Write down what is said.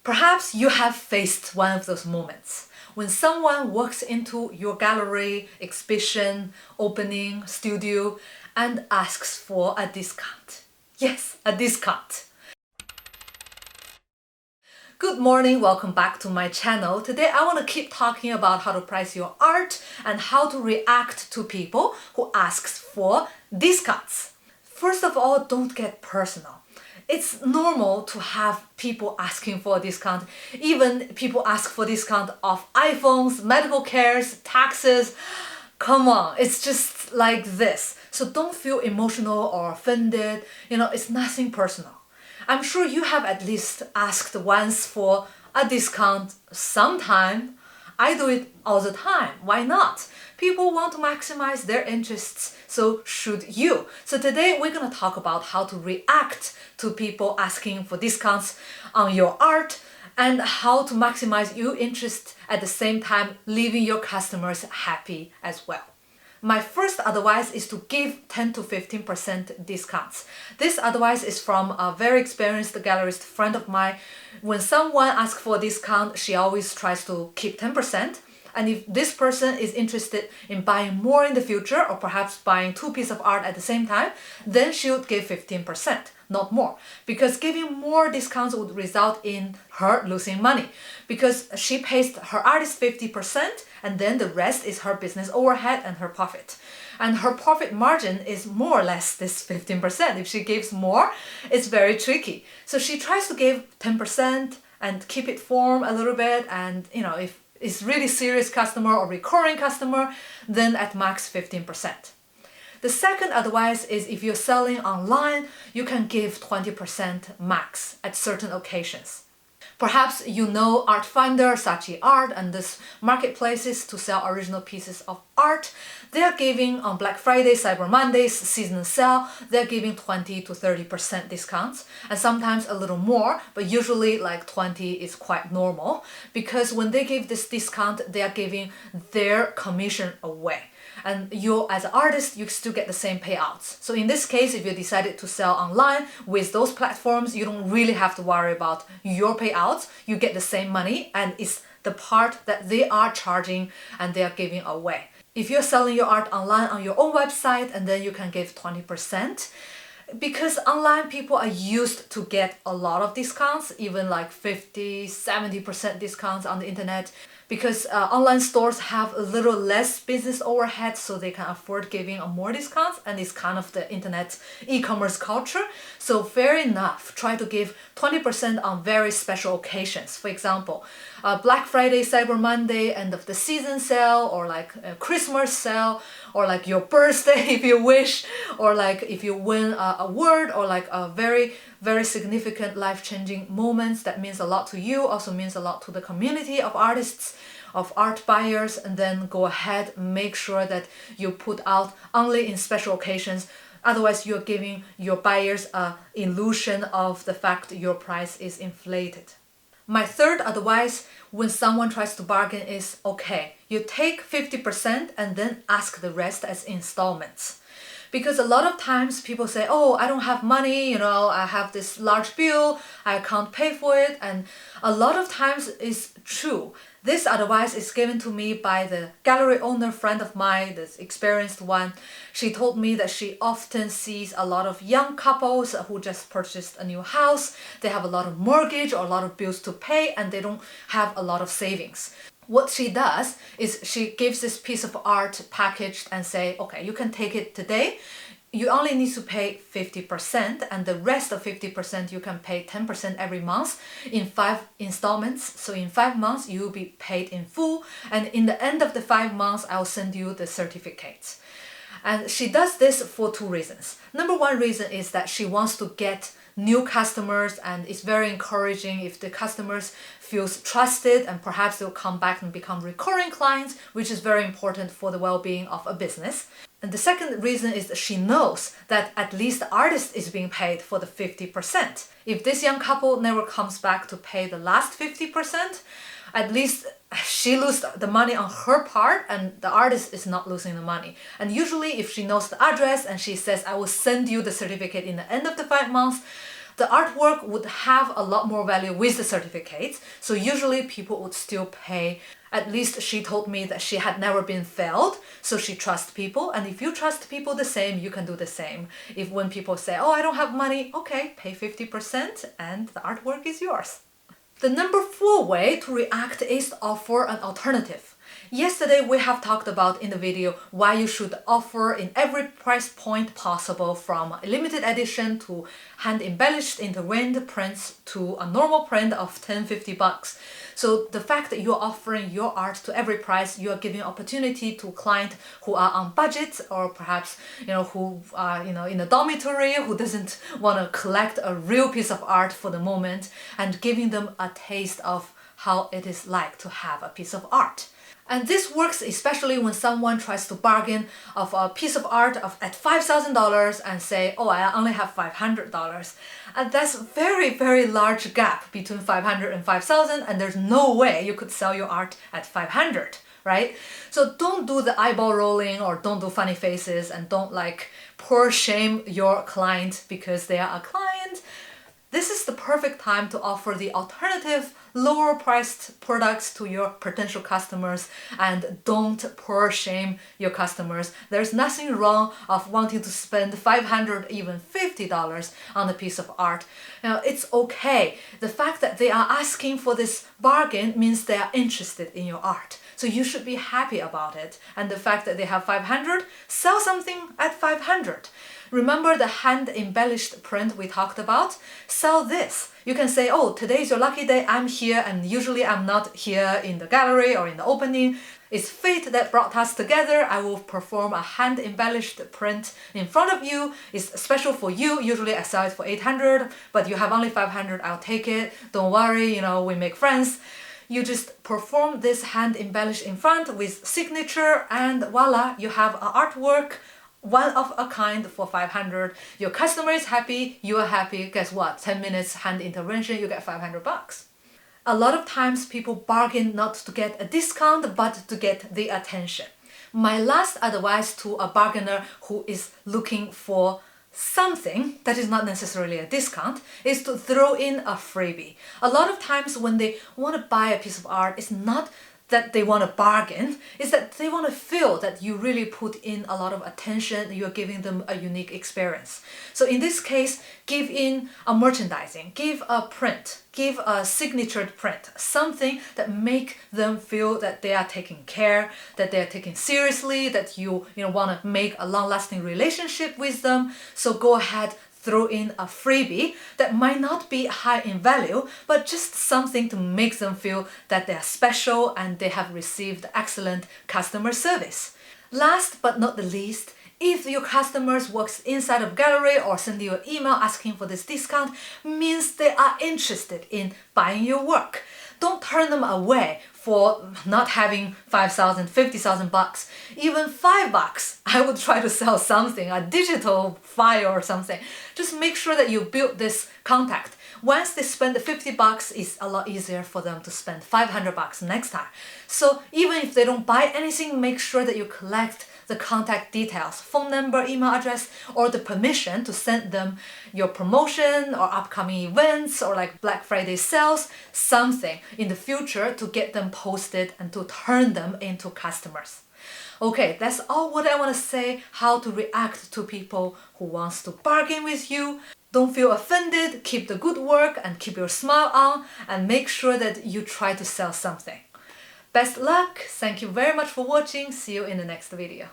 Perhaps you have faced one of those moments when someone walks into your gallery, exhibition, opening, studio, and asks for a discount. Yes, a discount. Good morning, welcome back to my channel. Today I want to keep talking about how to price your art and how to react to people who asks for discounts. First of all, don't get personal. It's normal to have people asking for a discount. Even people ask for discount of iPhones, medical cares, taxes. Come on, it's just like this. So don't feel emotional or offended. It's nothing personal. I'm sure you have at least asked once for a discount sometime. I do it all the time. Why not? People want to maximize their interests, so should you. So today we're going to talk about how to react to people asking for discounts on your art and how to maximize your interest at the same time leaving your customers happy as well. My first advice is to give 10 to 15% discounts. This advice is from a very experienced gallerist friend of mine. When someone asks for a discount, she always tries to keep 10%. And if this person is interested in buying more in the future, or perhaps buying two pieces of art at the same time, then she would give 15%, not more. Because giving more discounts would result in her losing money. Because she pays her artist 50%, and then the rest is her business overhead and her profit. And her profit margin is more or less this 15%. If she gives more, it's very tricky. So she tries to give 10% and keep it warm a little bit. And if it's really serious customer or recurring customer, then at max 15%. The second advice is if you're selling online, you can give 20% max at certain occasions. Perhaps you know Art Finder, Saatchi Art, and these marketplaces to sell original pieces of art. They are giving on Black Friday, Cyber Mondays, season sale, they're giving 20 to 30% discounts, and sometimes a little more, but usually like 20 is quite normal, because when they give this discount, they are giving their commission away. And you, as an artist, you still get the same payouts. So in this case, if you decided to sell online with those platforms, you don't really have to worry about your payouts. You get the same money, and it's the part that they are charging and they are giving away. If you're selling your art online on your own website, and then you can give 20%, because online people are used to get a lot of discounts, even like 50, 70% discounts on the internet, because online stores have a little less business overhead, so they can afford giving more discounts, and it's kind of the internet e-commerce culture. So fair enough, try to give 20% on very special occasions. For example, Black Friday, Cyber Monday, end of the season sale, or like a Christmas sale, or like your birthday if you wish, or like if you win an award, or like a very, very significant life-changing moments that means a lot to you, also means a lot to the community of artists, of art buyers. And then go ahead, make sure that you put out only in special occasions. Otherwise, you're giving your buyers an illusion of the fact your price is inflated. My third advice when someone tries to bargain is, okay, you take 50% and then ask the rest as installments. Because a lot of times people say, oh, I don't have money, I have this large bill, I can't pay for it. And a lot of times it's true. This advice is given to me by the gallery owner friend of mine, this experienced one. She told me that she often sees a lot of young couples who just purchased a new house. They have a lot of mortgage or a lot of bills to pay, and they don't have a lot of savings. What she does is she gives this piece of art packaged and say, okay, you can take it today. You only need to pay 50%, and the rest of 50% you can pay 10% every month in 5 installments. So in 5 months you will be paid in full, and in the end of the 5 months I'll send you the certificates. And she does this for 2 reasons. Number 1 reason is that she wants to get new customers, and it's very encouraging if the customers feels trusted, and perhaps they'll come back and become recurring clients, which is very important for the well-being of a business. And the second reason is that she knows that at least the artist is being paid for the 50%. If this young couple never comes back to pay the last 50%, at least she loses the money on her part, and the artist is not losing the money. And usually if she knows the address and she says, I will send you the certificate in the end of the 5 months, the artwork would have a lot more value with the certificates. So usually people would still pay. At least she told me that she had never been failed, so she trusts people. And if you trust people the same, you can do the same. If when people say, oh, I don't have money, okay, pay 50% and the artwork is yours. The number 4 way to react is to offer an alternative. Yesterday we have talked about in the video why you should offer in every price point possible, from limited edition to hand embellished in the wind prints to a normal print of $10-50. So the fact that you're offering your art to every price, you are giving opportunity to clients who are on budget, or perhaps who are in a dormitory, who doesn't want to collect a real piece of art for the moment, and giving them a taste of how it is like to have a piece of art. And this works especially when someone tries to bargain of a piece of art at $5,000 and say, oh, I only have $500. And that's a very, very large gap between $500 and $5,000, and there's no way you could sell your art at $500, right? So don't do the eyeball rolling, or don't do funny faces, and don't poor shame your client because they are a client. This is the perfect time to offer the alternative, lower priced products to your potential customers, and don't poor shame your customers. There's nothing wrong of wanting to spend $500, even $50 on a piece of art. It's okay. The fact that they are asking for this bargain means they are interested in your art. So you should be happy about it. And the fact that they have $500, sell something at $500. Remember the hand embellished print we talked about? Sell this. You can say, oh, today is your lucky day, I'm here, and usually I'm not here in the gallery or in the opening. It's fate that brought us together. I will perform a hand embellished print in front of you. It's special for you. Usually I sell it for $800, but you have only $500, I'll take it. Don't worry, we make friends. You just perform this hand embellished in front with signature, and voila, you have an artwork, one of a kind, for $500. Your customer is happy, you are happy. Guess what? 10 minutes hand intervention, you get $500. A lot of times people bargain not to get a discount, but to get the attention. My last advice to a bargainer who is looking for something that is not necessarily a discount is to throw in a freebie. A lot of times when they want to buy a piece of art, it's not that they want to bargain, is that they want to feel that you really put in a lot of attention, you're giving them a unique experience. So in this case, give in a merchandising, give a print, give a signatured print, something that make them feel that they are taking care, that they are taken seriously, that you want to make a long-lasting relationship with them. So go ahead, throw in a freebie that might not be high in value, but just something to make them feel that they are special and they have received excellent customer service. Last but not the least, if your customers works inside of gallery or send you an email asking for this discount, means they are interested in buying your work. Don't turn them away for not having $5,000, $50,000, even $5. I would try to sell something, a digital file or something. Just make sure that you build this contact. Once they spend the $50, it's a lot easier for them to spend $500 next time. So even if they don't buy anything, make sure that you collect the contact details, phone number, email address, or the permission to send them your promotion or upcoming events or Black Friday sales, something in the future to get them posted and to turn them into customers. Okay, that's all what I want to say, how to react to people who wants to bargain with you. Don't feel offended, keep the good work and keep your smile on, and make sure that you try to sell something. Best luck, thank you very much for watching, see you in the next video.